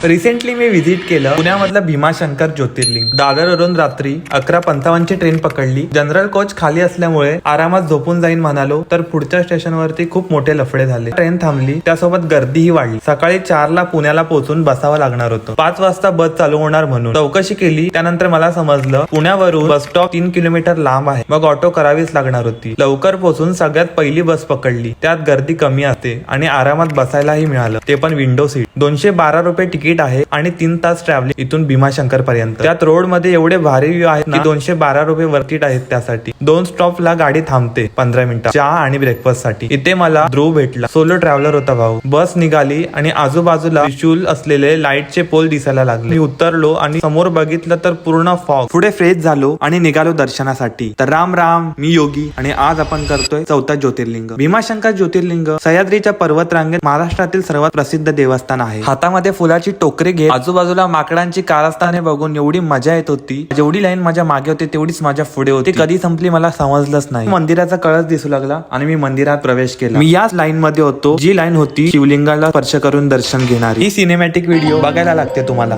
Recently मी visit केलं पुण्यामधलं भीमाशंकर ज्योतिर्लिंग. दादरवरून रात्री 11:55 ची ट्रेन पकडली. जनरल कोच खाली असल्यामुळे आरामात झोपून जाईन म्हणालो तर पुढच्या स्टेशनवरती खूप मोठे लफडे झाले. ट्रेन थांबली, त्यासोबत गर्दीही वाढली. सकाळी 4ला पुण्याला पोहोचून बसावं लागणार होतं. 5 वाजता बस चालू होणार म्हणून चौकशी केली. त्यानंतर मला समजलं पुण्यावरून बस स्टॉप 3 किलोमीटर लांब आहे. मग ऑटो करावीच लागणार होती. लवकर पोहोचून सगळ्यात पहिली बस पकडली. त्यात गर्दी कमी असते आणि आरामात बसायलाही मिळालं, ते पण विंडो सीट. 212 रुपये तिकीट आहे आणि 3 तास ट्रॅव्हलिंग इथून भीमाशंकर पर्यंत. त्यात रोड मध्ये एवढे भारी व्ह्यू आहेत ना, 212 रुपये वर्थिट आहेत. त्यासाठी 2 स्टॉपला गाडी थांबते 15 मिनिटं चहा आणि ब्रेकफास्ट साठी. इथे मला ध्रुव भेटला. सोलो ट्रॅव्हलर होता भाऊ. बस निघाली आणि आजूबाजूला त्रिशूल असलेले लाईटचे पोल दिसायला लागले. मी उतरलो आणि समोर बघितलं तर पूर्ण फॉग. पुढे फ्रेश झालो आणि निघालो दर्शनासाठी. तर राम राम, मी योगी आणि आज आपण करतोय 4था ज्योतिर्लिंग भीमाशंकर ज्योतिर्लिंग. सह्याद्रीच्या पर्वत रांगेत महाराष्ट्रातील सर्वात प्रसिद्ध देवस्थान आहे. हातामध्ये फुलाची टोकरी घेत आजूबाजूला माकडांची कारस्थाने बघून एवढी मजा येत होती. जेवढी लाईन माझ्या मागे होती तेवढीच माझ्या पुढे होती. कधी संपली मला समजलंच नाही. मंदिराचा कळस दिसू लागला आणि मी मंदिरात प्रवेश केला. मी याच लाईन मध्ये होतो जी लाईन होती शिवलिंगाला स्पर्श करून दर्शन घेणारी. ही सिनेमॅटिक व्हिडिओ बघायला लागते तुम्हाला.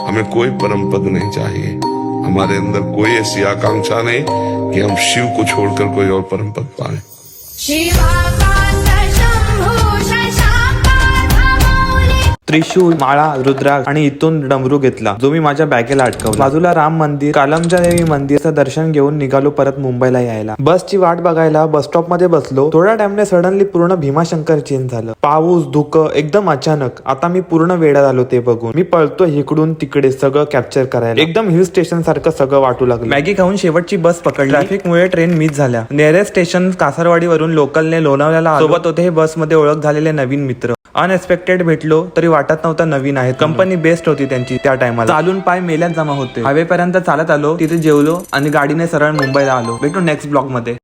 हमें कोई परम पद नहीं चाहिए. हमारे अंदर कोई ऐसी आकांक्षा नहीं कि हम शिव को छोड़कर कोई और परम पद पाए. त्रिशूल, माळा, रुद्राक्ष आणि इथून डमरू घेतला जो मी माझ्या बॅगेला अटकवला. बाजूला राम मंदिर, कालमच्या देवी मंदिरचं दर्शन घेऊन निघालो परत मुंबईला यायला. बसची वाट बघायला बस स्टॉप मध्ये बसलो. थोड्या टाइमने सडनली पूर्ण भीमाशंकर चेंज झालं. पाऊस, धुकं, एकदम अचानक. आता मी पूर्ण वेडा झालो ते बघून. मी पळतोय इकडून तिकडे सगळं कॅप्चर करायला. एकदम हिल स्टेशन सारखं सगळं वाटू लागलं. मॅगी खाऊन शेवटची बस पकडली. ट्रॅफिकमुळे ट्रेन मिस झाल्या. नियरेस्ट स्टेशन कासारवाडीवरून लोकलने लोणावळ्याला सोबत होते हे बसमध्ये ओळख झालेले नवीन मित्र. अनएक्सपेक्टेड भेटलो तरी वाटत नव्हतं नवीन आहेत. कंपनी बेस्ट होती त्यांची त्या टायमाला. चालून पाय मेल्यात जमा होते. हायवे पर्यंत चालत आलो, तिथे जेवलो आणि गाडीने सरळ मुंबईला आलो. भेटू नेक्स्ट ब्लॉग मध्ये.